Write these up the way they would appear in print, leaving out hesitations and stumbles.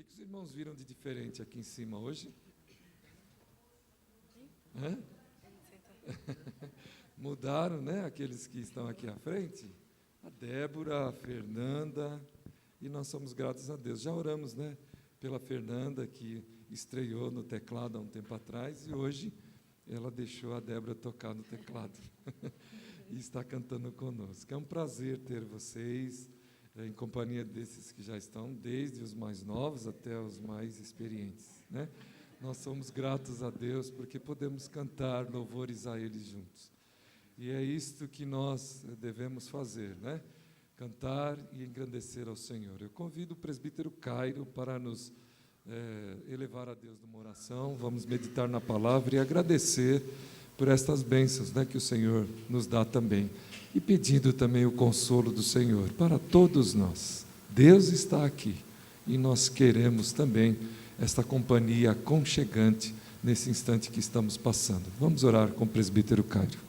que os irmãos viram de diferente aqui em cima hoje? Hã? Mudaram, né? Aqueles que estão aqui à frente. A Débora, a Fernanda, e nós somos gratos a Deus. Já oramos, né? Pela Fernanda, que estreou no teclado há um tempo atrás, e hoje ela deixou a Débora tocar no teclado. E está cantando conosco. É um prazer ter vocês em companhia desses que já estão, desde os mais novos até os mais experientes, né? Nós somos gratos a Deus porque podemos cantar louvores a Ele juntos. E é isto que nós devemos fazer, né? Cantar e engrandecer ao Senhor. Eu convido o presbítero Cairo para nos elevar a Deus numa oração. Vamos meditar na palavra e agradecer por estas bênçãos, né, que o Senhor nos dá também. E pedindo também o consolo do Senhor para todos nós. Deus está aqui e nós queremos também esta companhia aconchegante nesse instante que estamos passando. Vamos orar com o presbítero Cairo.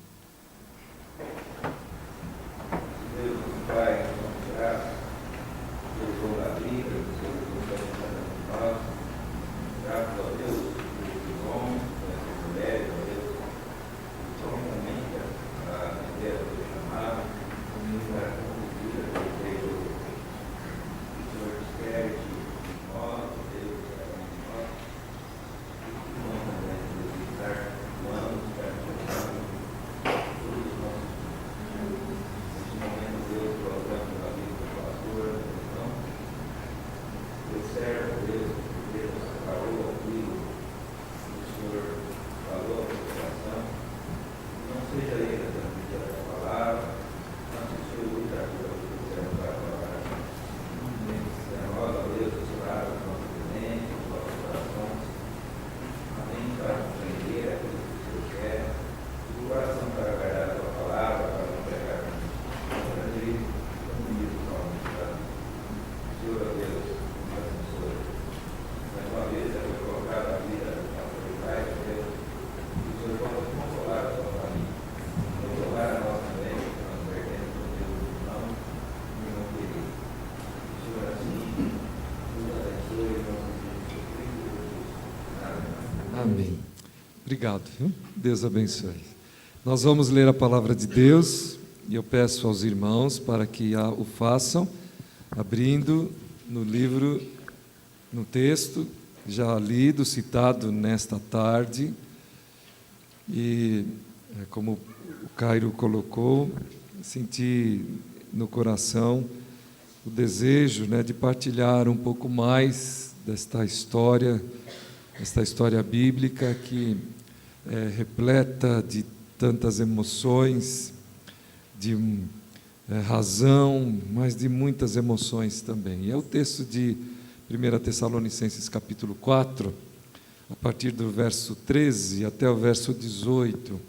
Amém. Obrigado, viu? Deus abençoe. Nós vamos ler a palavra de Deus e eu peço aos irmãos para que o façam, abrindo no livro, no texto, já lido, citado nesta tarde. E, como o Cairo colocou, senti no coração o desejo, né, de partilhar um pouco mais desta história bíblica que é repleta de tantas emoções, de razão, mas de muitas emoções também. E é o texto de 1 Tessalonicenses capítulo 4, a partir do verso 13 até o verso 18.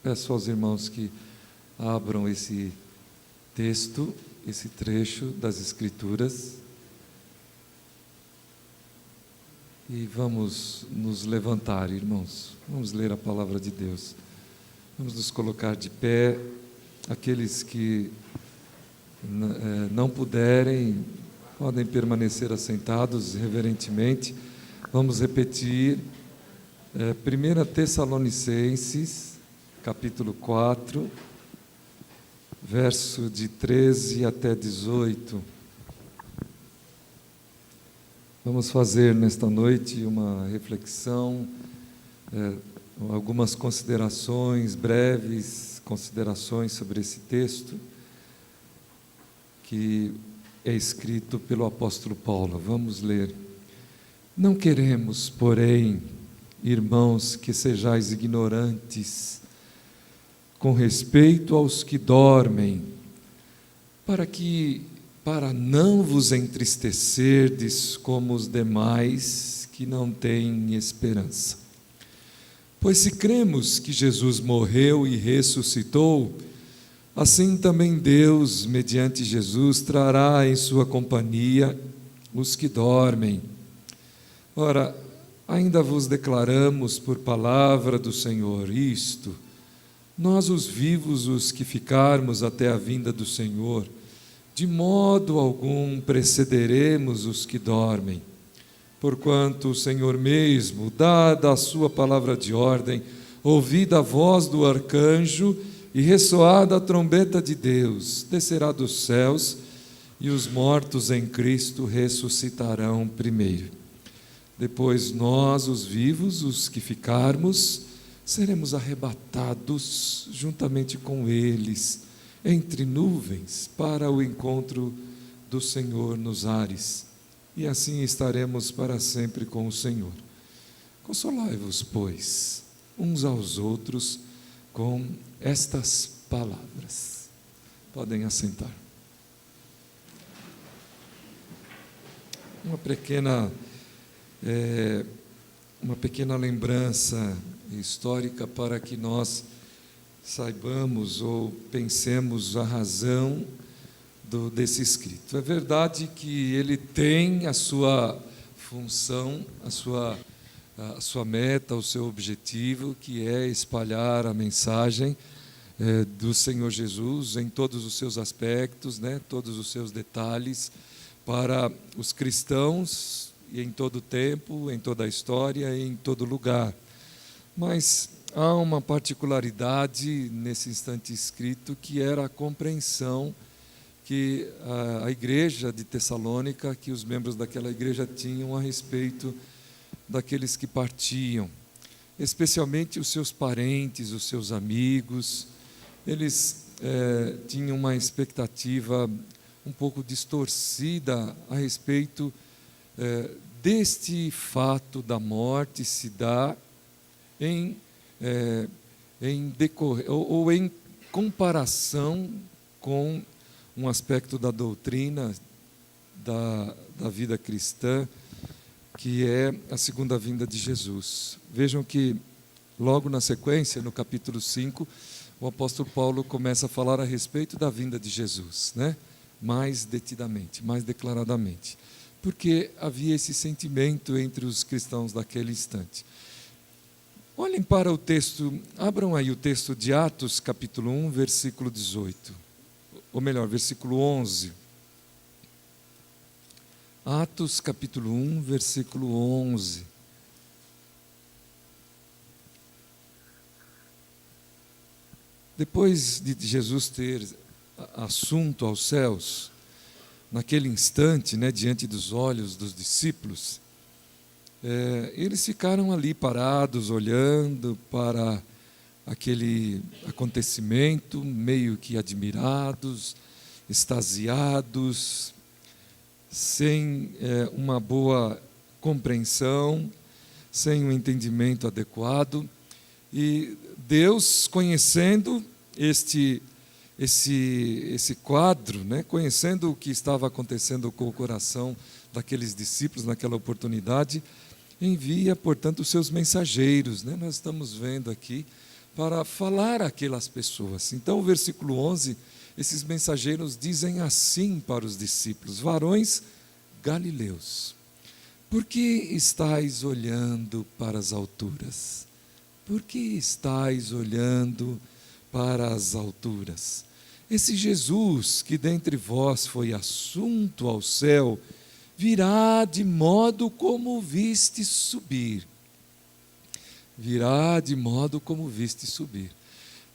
Peço aos irmãos que abram esse texto, esse trecho das Escrituras, e vamos nos levantar, irmãos. Vamos ler a palavra de Deus. Vamos nos colocar de pé. Aqueles que não puderem, podem permanecer assentados reverentemente. Vamos repetir 1 Tessalonicenses, capítulo 4, verso de 13 até 18. Vamos fazer nesta noite uma reflexão, algumas considerações, breves considerações sobre esse texto, que é escrito pelo apóstolo Paulo. Vamos ler. Não queremos, porém, irmãos, que sejais ignorantes com respeito aos que dormem, para não vos entristecerdes como os demais que não têm esperança. Pois se cremos que Jesus morreu e ressuscitou, assim também Deus, mediante Jesus, trará em sua companhia os que dormem. Ora, ainda vos declaramos por palavra do Senhor nós os vivos, os que ficarmos até a vinda do Senhor, De modo algum precederemos os que dormem, porquanto o Senhor mesmo, dada a sua palavra de ordem, ouvida a voz do arcanjo e ressoada a trombeta de Deus, descerá dos céus, e os mortos em Cristo ressuscitarão primeiro. Depois nós, os vivos, os que ficarmos, seremos arrebatados juntamente com eles, entre nuvens, para o encontro do Senhor nos ares, e assim estaremos para sempre com o Senhor. Consolai-vos, pois, uns aos outros com estas palavras. Podem assentar. Uma pequena lembrança histórica para que nós saibamos ou pensemos a razão desse escrito. É verdade que ele tem a sua função, a sua meta, o seu objetivo, que é espalhar a mensagem do Senhor Jesus em todos os seus aspectos, né, todos os seus detalhes, para os cristãos e em todo o tempo, em toda a história e em todo lugar. Mas há uma particularidade nesse instante escrito, que era a compreensão que a igreja de Tessalônica, que os membros daquela igreja tinham a respeito daqueles que partiam, especialmente os seus parentes, os seus amigos. Eles tinham uma expectativa um pouco distorcida a respeito deste fato da morte se dar em comparação com um aspecto da doutrina da vida cristã, que é a segunda vinda de Jesus. Vejam que logo na sequência, no capítulo 5, o apóstolo Paulo começa a falar a respeito da vinda de Jesus, né? Mais detidamente, mais declaradamente, porque havia esse sentimento entre os cristãos daquele instante. Olhem para o texto, abram aí o texto de Atos, capítulo 1, versículo 18, ou melhor, versículo 11. Atos, capítulo 1, versículo 11. Depois de Jesus ter assunto aos céus, naquele instante, né, diante dos olhos dos discípulos, eles ficaram ali parados, olhando para aquele acontecimento, meio que admirados, extasiados, sem uma boa compreensão, sem um entendimento adequado. E Deus, conhecendo esse quadro, né, conhecendo o que estava acontecendo com o coração daqueles discípulos naquela oportunidade, envia, portanto, os seus mensageiros, né, nós estamos vendo aqui, para falar àquelas pessoas. Então, o versículo 11, esses mensageiros dizem assim para os discípulos: varões galileus, por que estáis olhando para as alturas? Por que estáis olhando para as alturas? Esse Jesus que dentre vós foi assunto ao céu, virá de modo como viste subir. Virá de modo como viste subir.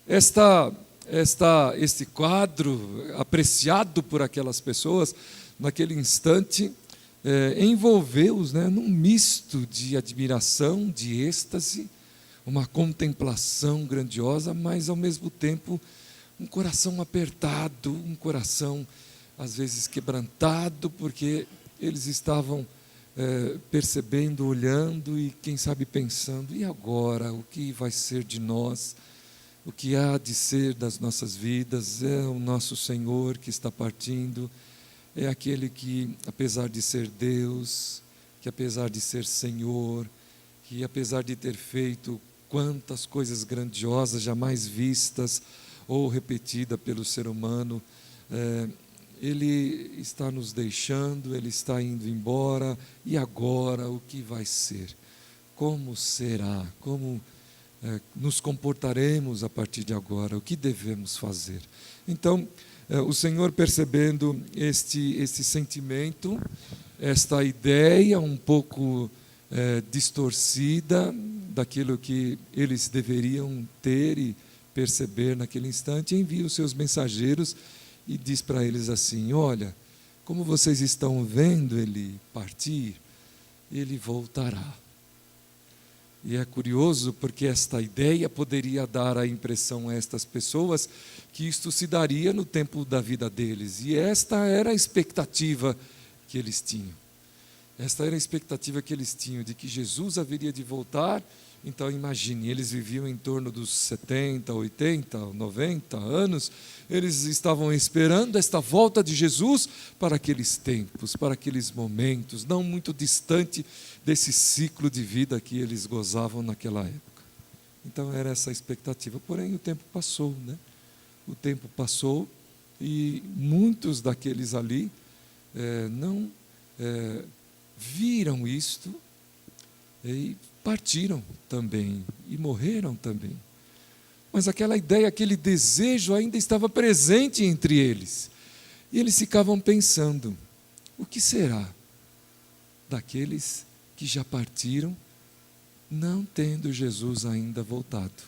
Este quadro, apreciado por aquelas pessoas, naquele instante, envolveu-os, né, num misto de admiração, de êxtase, uma contemplação grandiosa, mas ao mesmo tempo um coração apertado, um coração às vezes quebrantado, porque eles estavam percebendo, olhando e quem sabe pensando: e agora, o que vai ser de nós? O que há de ser das nossas vidas? É o nosso Senhor que está partindo, é aquele que, apesar de ser Deus, que apesar de ser Senhor, que apesar de ter feito quantas coisas grandiosas jamais vistas ou repetidas pelo ser humano, Ele está nos deixando, Ele está indo embora, e agora o que vai ser? Como será? Como nos comportaremos a partir de agora? O que devemos fazer? Então, o Senhor, percebendo este sentimento, esta ideia um pouco distorcida daquilo que eles deveriam ter e perceber naquele instante, envia os seus mensageiros e diz para eles assim: olha, como vocês estão vendo ele partir, ele voltará. E é curioso porque esta ideia poderia dar a impressão a estas pessoas que isto se daria no tempo da vida deles. E esta era a expectativa que eles tinham. Esta era a expectativa que eles tinham, de que Jesus haveria de voltar. Então imagine, eles viviam em torno dos 70, 80, 90 anos, eles estavam esperando esta volta de Jesus para aqueles tempos, para aqueles momentos, não muito distante desse ciclo de vida que eles gozavam naquela época. Então era essa a expectativa, porém o tempo passou, né? O tempo passou e muitos daqueles ali não viram isto e partiram também, e morreram também. Mas aquela ideia, aquele desejo ainda estava presente entre eles. E eles ficavam pensando: o que será daqueles que já partiram, não tendo Jesus ainda voltado?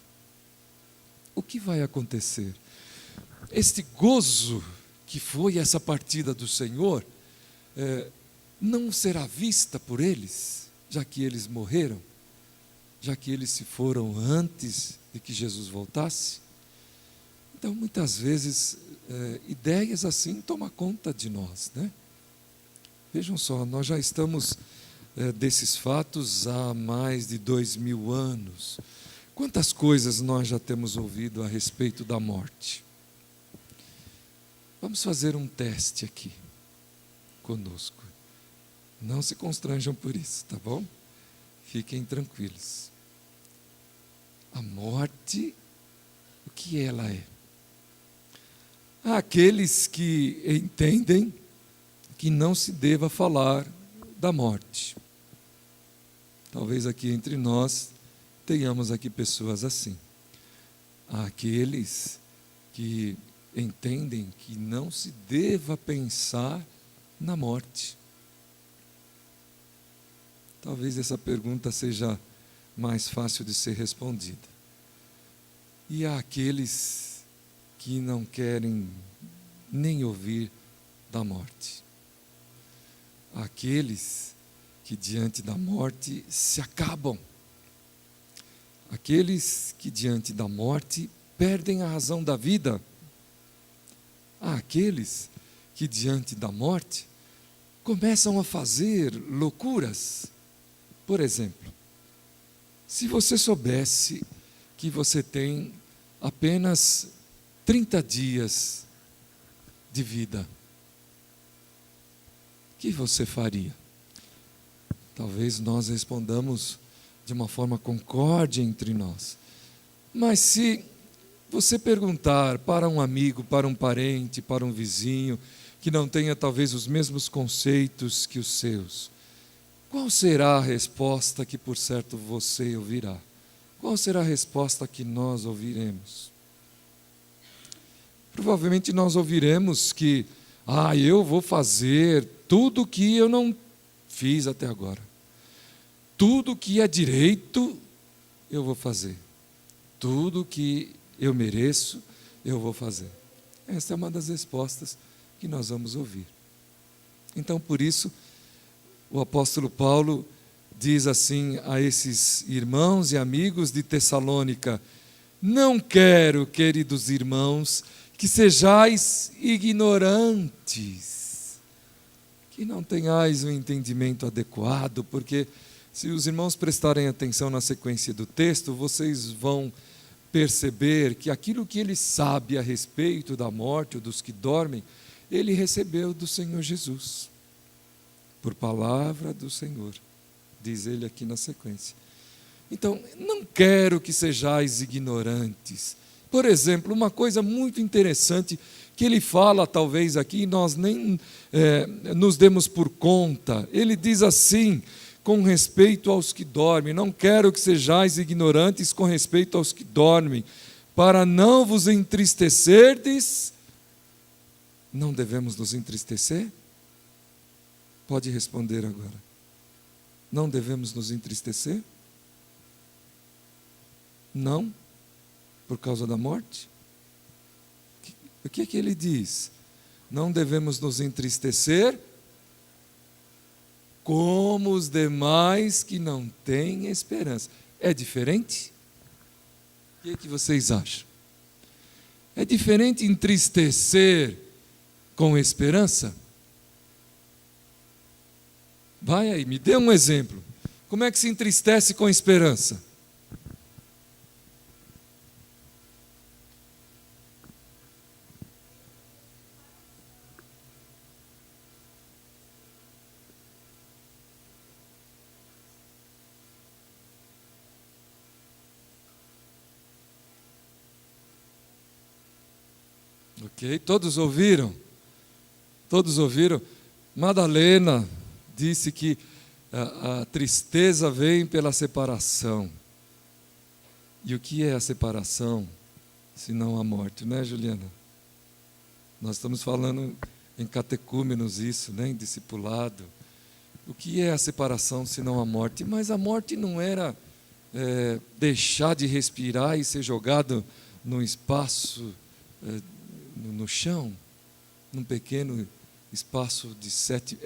O que vai acontecer? Este gozo que foi essa partida do Senhor, não será vista por eles, já que eles morreram? Já que eles se foram antes de que Jesus voltasse? Então, muitas vezes, ideias assim tomam conta de nós, né? Vejam só, nós já estamos desses fatos há mais de 2000 anos. Quantas coisas nós já temos ouvido a respeito da morte? Vamos fazer um teste aqui conosco. Não se constranjam por isso, tá bom? Fiquem tranquilos. A morte, o que ela é? Há aqueles que entendem que não se deva falar da morte. Talvez aqui entre nós tenhamos aqui pessoas assim. Há aqueles que entendem que não se deva pensar na morte. Talvez essa pergunta seja mais fácil de ser respondida. E há aqueles que não querem nem ouvir da morte. Há aqueles que diante da morte se acabam. Aqueles que diante da morte perdem a razão da vida. Há aqueles que diante da morte começam a fazer loucuras. Por exemplo, se você soubesse que você tem apenas 30 dias de vida, o que você faria? Talvez nós respondamos de uma forma concorde entre nós. Mas se você perguntar para um amigo, para um parente, para um vizinho, que não tenha talvez os mesmos conceitos que os seus, qual será a resposta que por certo você ouvirá? Qual será a resposta que nós ouviremos? Provavelmente nós ouviremos que, eu vou fazer tudo o que eu não fiz até agora. Tudo que é direito, eu vou fazer. Tudo que eu mereço, eu vou fazer. Essa é uma das respostas que nós vamos ouvir. Então, por isso, o apóstolo Paulo diz assim a esses irmãos e amigos de Tessalônica: não quero, queridos irmãos, que sejais ignorantes, que não tenhais um entendimento adequado, porque se os irmãos prestarem atenção na sequência do texto, vocês vão perceber que aquilo que ele sabe a respeito da morte ou dos que dormem, ele recebeu do Senhor Jesus. Por palavra do Senhor, diz ele aqui na sequência. Então, não quero que sejais ignorantes. Por exemplo, uma coisa muito interessante que ele fala talvez aqui, nós nem nos demos por conta. Ele diz assim, com respeito aos que dormem: não quero que sejais ignorantes com respeito aos que dormem, para não vos entristecerdes não devemos nos entristecer? Pode responder agora. Não devemos nos entristecer? Não? Por causa da morte? O que é que ele diz? Não devemos nos entristecer como os demais que não têm esperança. É diferente? O que é que vocês acham? É diferente entristecer com esperança? Vai aí, me dê um exemplo. Como é que se entristece com esperança? Ok, todos ouviram? Todos ouviram? Madalena disse que a tristeza vem pela separação. E o que é a separação, se não a morte, né, Juliana? Nós estamos falando em catecúmenos isso, né, em discipulado. O que é a separação, se não a morte? Mas a morte não era deixar de respirar e ser jogado num espaço, no chão, num pequeno espaço de 7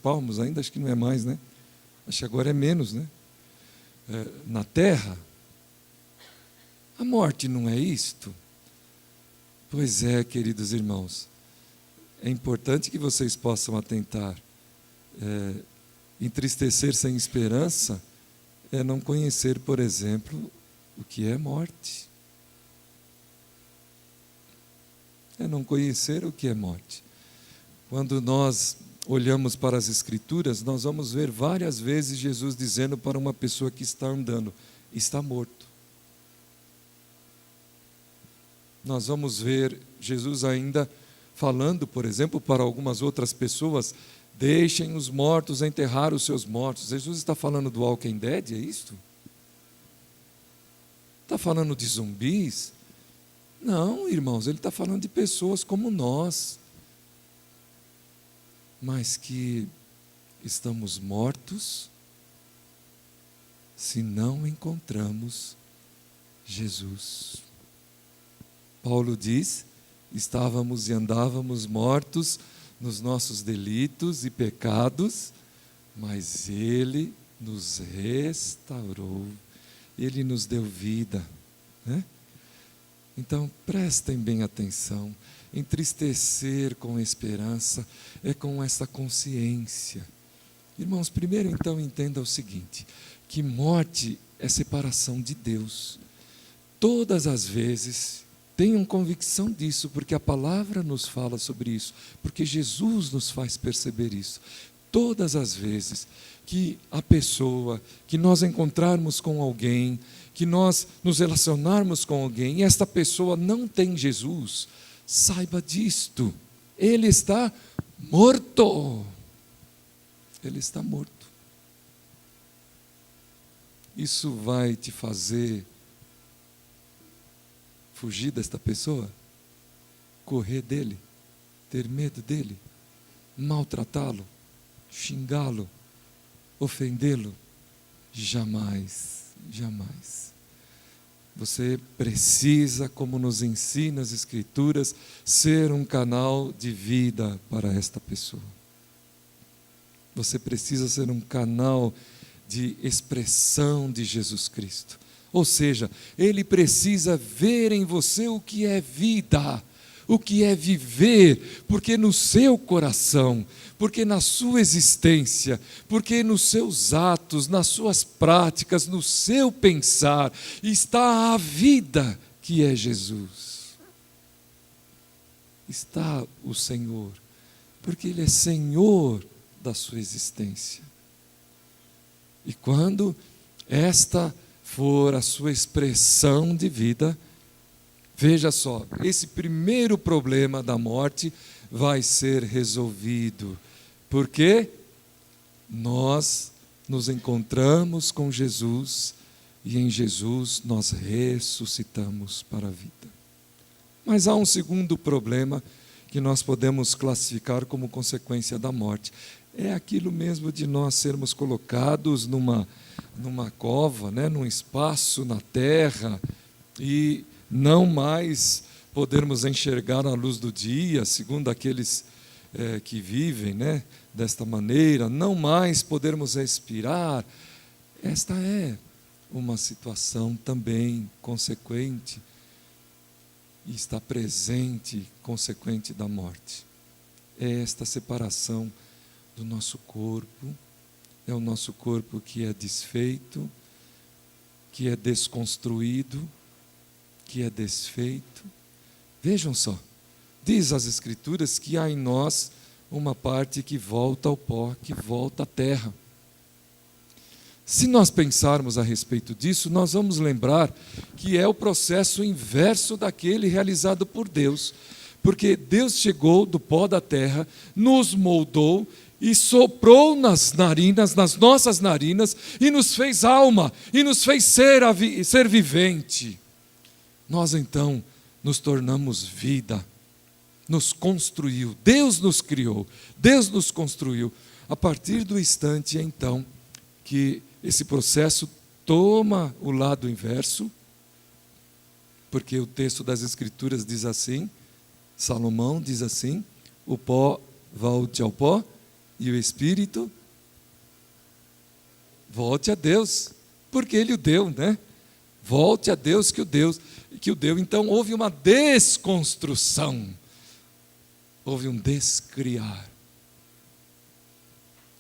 palmos, ainda acho que não é mais, né? Acho que agora é menos, né? Na terra. A morte não é isto? Pois é, queridos irmãos, é importante que vocês possam atentar. Entristecer sem esperança é não conhecer, por exemplo, o que é morte. É não conhecer o que é morte. Quando nós olhamos para as Escrituras, nós vamos ver várias vezes Jesus dizendo para uma pessoa que está andando, está morto. Nós vamos ver Jesus ainda falando, por exemplo, para algumas outras pessoas, deixem os mortos enterrar os seus mortos. Jesus está falando do Walking Dead, é isto? Está falando de zumbis? Não, irmãos, ele está falando de pessoas como nós, mas que estamos mortos se não encontramos Jesus. Paulo diz, estávamos e andávamos mortos nos nossos delitos e pecados, mas Ele nos restaurou, Ele nos deu vida, né? Então, prestem bem atenção. Entristecer com esperança é com essa consciência. Irmãos, primeiro então entenda o seguinte, que morte é separação de Deus. Todas as vezes, tenham convicção disso, porque a palavra nos fala sobre isso, porque Jesus nos faz perceber isso. Todas as vezes que a pessoa, que nós encontrarmos com alguém, que nós nos relacionarmos com alguém, e esta pessoa não tem Jesus, saiba disto, ele está morto. Ele está morto. Isso vai te fazer fugir desta pessoa? Correr dele? Ter medo dele? Maltratá-lo? Xingá-lo? Ofendê-lo? Jamais, jamais. Você precisa, como nos ensina as Escrituras, ser um canal de vida para esta pessoa. Você precisa ser um canal de expressão de Jesus Cristo. Ou seja, Ele precisa ver em você o que é vida, o que é viver, porque no seu coração, porque na sua existência, porque nos seus atos, nas suas práticas, no seu pensar, está a vida que é Jesus. Está o Senhor, porque Ele é Senhor da sua existência. E quando esta for a sua expressão de vida, veja só, esse primeiro problema da morte vai ser resolvido, porque nós nos encontramos com Jesus e em Jesus nós ressuscitamos para a vida. Mas há um segundo problema que nós podemos classificar como consequência da morte. É aquilo mesmo de nós sermos colocados numa cova, né, num espaço na terra, e não mais podermos enxergar a luz do dia, segundo aqueles que vivem, né, desta maneira, não mais podermos respirar. Esta é uma situação também consequente, e está presente, consequente da morte. É esta separação do nosso corpo, é o nosso corpo que é desfeito, que é desconstruído, que é desfeito. Vejam só, diz as Escrituras que há em nós uma parte que volta ao pó, que volta à terra. Se nós pensarmos a respeito disso, nós vamos lembrar que é o processo inverso daquele realizado por Deus. Porque Deus chegou do pó da terra, nos moldou e soprou nas narinas, nas nossas narinas, e nos fez alma, e nos fez ser vivente. Nós então nos tornamos vida, nos construiu, Deus nos criou, Deus nos construiu. A partir do instante então que esse processo toma o lado inverso, porque o texto das Escrituras diz assim, Salomão diz assim: o pó volte ao pó e o espírito volte a Deus, porque Ele o deu, né? Volte a Deus que o deu. Então houve uma desconstrução, houve um descriar.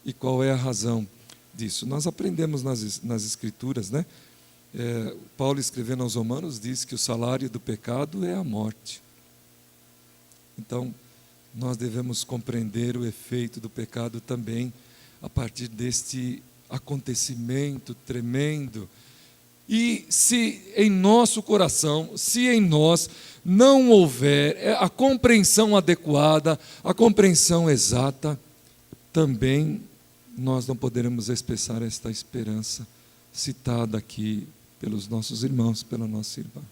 E qual é a razão disso? Nós aprendemos nas Escrituras, né? Paulo, escrevendo aos Romanos, diz que o salário do pecado é a morte. Então, nós devemos compreender o efeito do pecado também a partir deste acontecimento tremendo. E se em nosso coração, se em nós não houver a compreensão adequada, a compreensão exata, também nós não poderemos expressar esta esperança citada aqui pelos nossos irmãos, pela nossa irmã.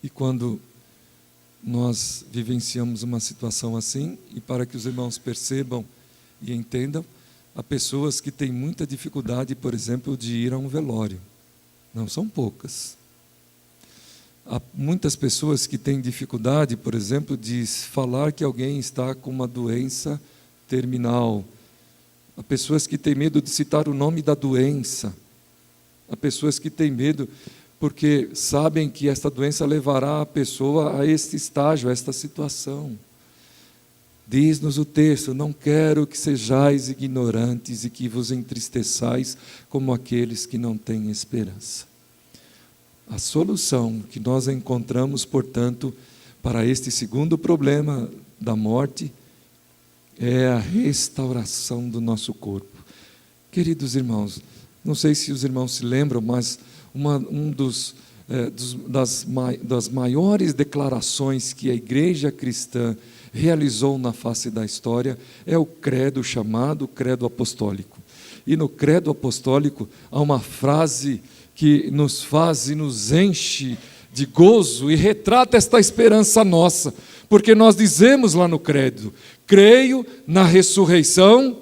E quando nós vivenciamos uma situação assim, e para que os irmãos percebam e entendam, há pessoas que têm muita dificuldade, por exemplo, de ir a um velório. Não são poucas. Há muitas pessoas que têm dificuldade, por exemplo, de falar que alguém está com uma doença terminal. Há pessoas que têm medo de citar o nome da doença. Há pessoas que têm medo porque sabem que esta doença levará a pessoa a este estágio, a esta situação. Diz-nos o texto: não quero que sejais ignorantes e que vos entristeçais como aqueles que não têm esperança. A solução que nós encontramos, portanto, para este segundo problema da morte, é a restauração do nosso corpo. Queridos irmãos, não sei se os irmãos se lembram, mas das maiores declarações que a igreja cristã realizou na face da história é o credo chamado credo apostólico. E no credo apostólico há uma frase que nos faz e nos enche de gozo e retrata esta esperança nossa, porque nós dizemos lá no credo: creio na ressurreição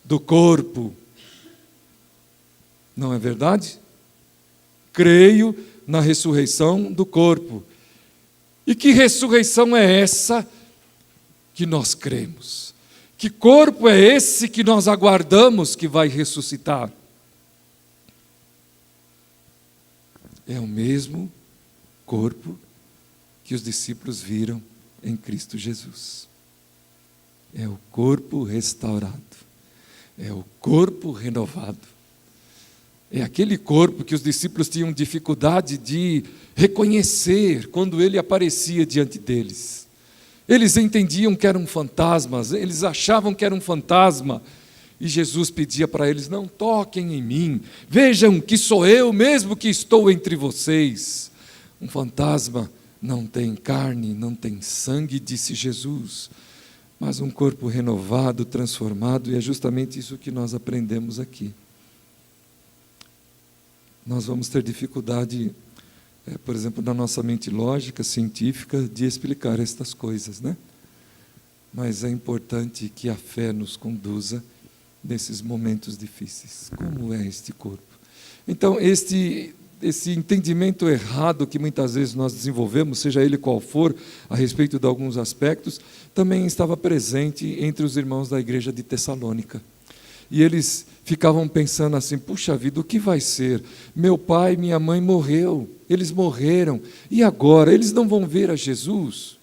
do corpo. Não é verdade? Creio na ressurreição do corpo. E que ressurreição é essa que nós cremos? Que corpo é esse que nós aguardamos que vai ressuscitar? É o mesmo corpo que os discípulos viram em Cristo Jesus. É o corpo restaurado. É o corpo renovado. É aquele corpo que os discípulos tinham dificuldade de reconhecer quando ele aparecia diante deles. Eles entendiam que eram fantasmas, eles achavam que era um fantasma. E Jesus pedia para eles: não toquem em mim, vejam que sou eu mesmo que estou entre vocês. Um fantasma não tem carne, não tem sangue, disse Jesus, mas um corpo renovado, transformado, e é justamente isso que nós aprendemos aqui. Nós vamos ter dificuldade por exemplo, da nossa mente lógica, científica, de explicar estas coisas, né? Mas é importante que a fé nos conduza nesses momentos difíceis. Como é este corpo? Então, esse entendimento errado que muitas vezes nós desenvolvemos, seja ele qual for, a respeito de alguns aspectos, também estava presente entre os irmãos da igreja de Tessalônica. E eles ficavam pensando assim: puxa vida, o que vai ser? Meu pai e minha mãe eles morreram, e agora? Eles não vão ver a Jesus?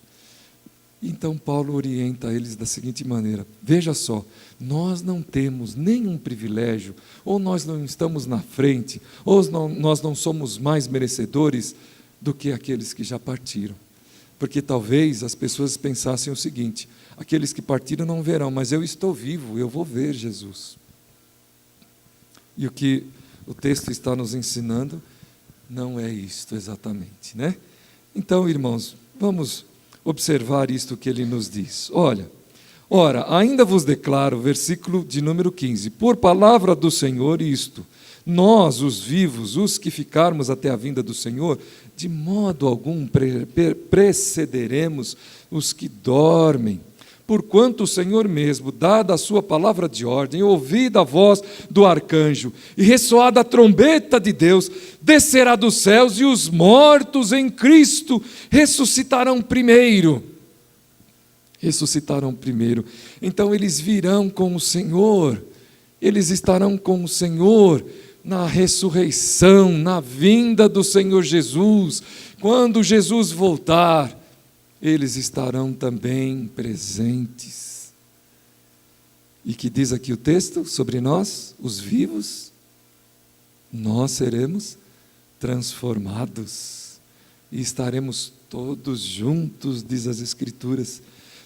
Então Paulo orienta eles da seguinte maneira: veja só, nós não temos nenhum privilégio, ou nós não estamos na frente, ou nós não somos mais merecedores do que aqueles que já partiram. Porque talvez as pessoas pensassem o seguinte: aqueles que partiram não verão, mas eu estou vivo, eu vou ver Jesus. E o que o texto está nos ensinando não é isto exatamente, né? Então, irmãos, vamos observar isto que ele nos diz. Ora, ainda vos declaro, versículo de número 15, por palavra do Senhor isto: nós, os vivos, os que ficarmos até a vinda do Senhor, de modo algum precederemos os que dormem. Porquanto o Senhor mesmo, dada a sua palavra de ordem, ouvida a voz do arcanjo e ressoada a trombeta de Deus, descerá dos céus, e os mortos em Cristo ressuscitarão primeiro. Ressuscitarão primeiro. Então eles virão com o Senhor, eles estarão com o Senhor na ressurreição, na vinda do Senhor Jesus. Quando Jesus voltar, eles estarão também presentes. E que diz aqui o texto sobre nós, os vivos? Nós seremos transformados e estaremos todos juntos, diz as Escrituras.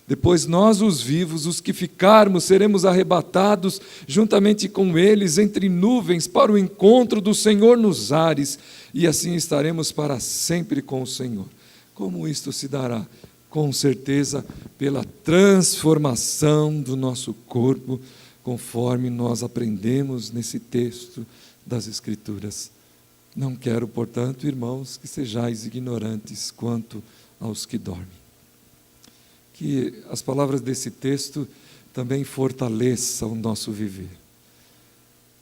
Depois nós, os vivos, os que ficarmos, seremos arrebatados juntamente com eles entre nuvens para o encontro do Senhor nos ares, e assim estaremos para sempre com o Senhor. Como isto se dará? Com certeza pela transformação do nosso corpo, conforme nós aprendemos nesse texto das Escrituras. Não quero, portanto, irmãos, que sejais ignorantes quanto aos que dormem. Que as palavras desse texto também fortaleçam o nosso viver.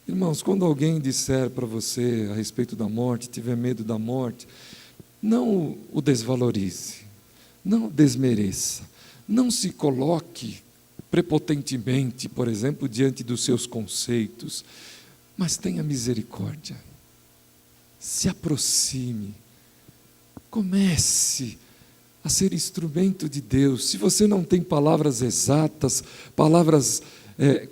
Irmãos, quando alguém disser para você a respeito da morte, tiver medo da morte, não o desvalorize, não o desmereça, não se coloque prepotentemente, por exemplo, diante dos seus conceitos, mas tenha misericórdia, se aproxime, comece a ser instrumento de Deus. Se você não tem palavras exatas, palavras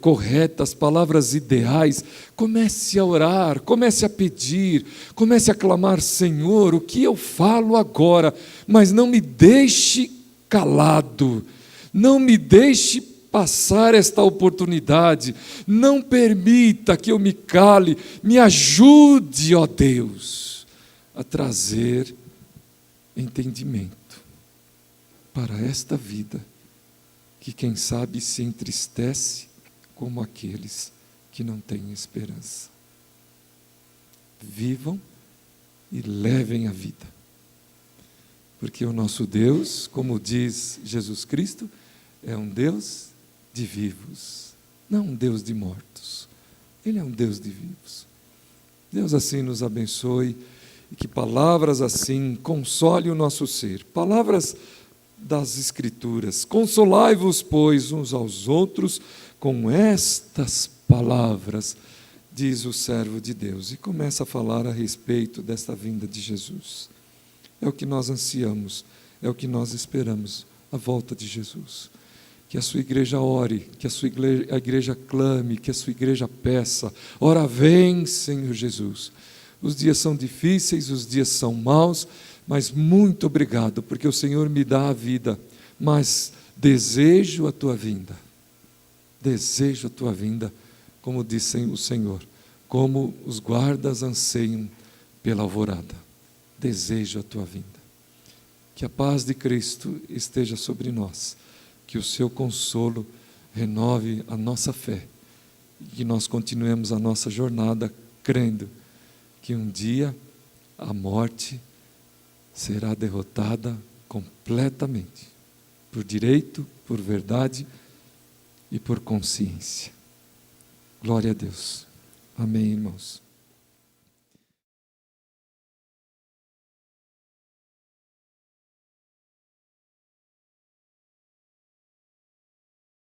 corretas, palavras ideais, comece a orar, comece a pedir, comece a clamar: Senhor, o que eu falo agora? Mas não me deixe calado, não me deixe passar esta oportunidade, não permita que eu me cale, me ajude, ó Deus, a trazer entendimento para esta vida, que quem sabe se entristece como aqueles que não têm esperança. Vivam e levem a vida, porque o nosso Deus, como diz Jesus Cristo, é um Deus de vivos, não um Deus de mortos. Ele é um Deus de vivos. Deus assim nos abençoe, e que palavras assim console o nosso ser, palavras das Escrituras. Consolai-vos, pois, uns aos outros com estas palavras, diz o servo de Deus, e começa a falar a respeito desta vinda de Jesus. É o que nós ansiamos, é o que nós esperamos, a volta de Jesus. Que a sua igreja ore, que a igreja clame, que a sua igreja peça: ora vem, Senhor Jesus. Os dias são difíceis, os dias são maus, mas muito obrigado, porque o Senhor me dá a vida, mas desejo a tua vinda. Desejo a tua vinda, como disse o Senhor, como os guardas anseiam pela alvorada. Desejo a tua vinda. Que a paz de Cristo esteja sobre nós, que o seu consolo renove a nossa fé, e que nós continuemos a nossa jornada crendo que um dia a morte será derrotada completamente, por direito, por verdade e por consciência. Glória a Deus. Amém, irmãos.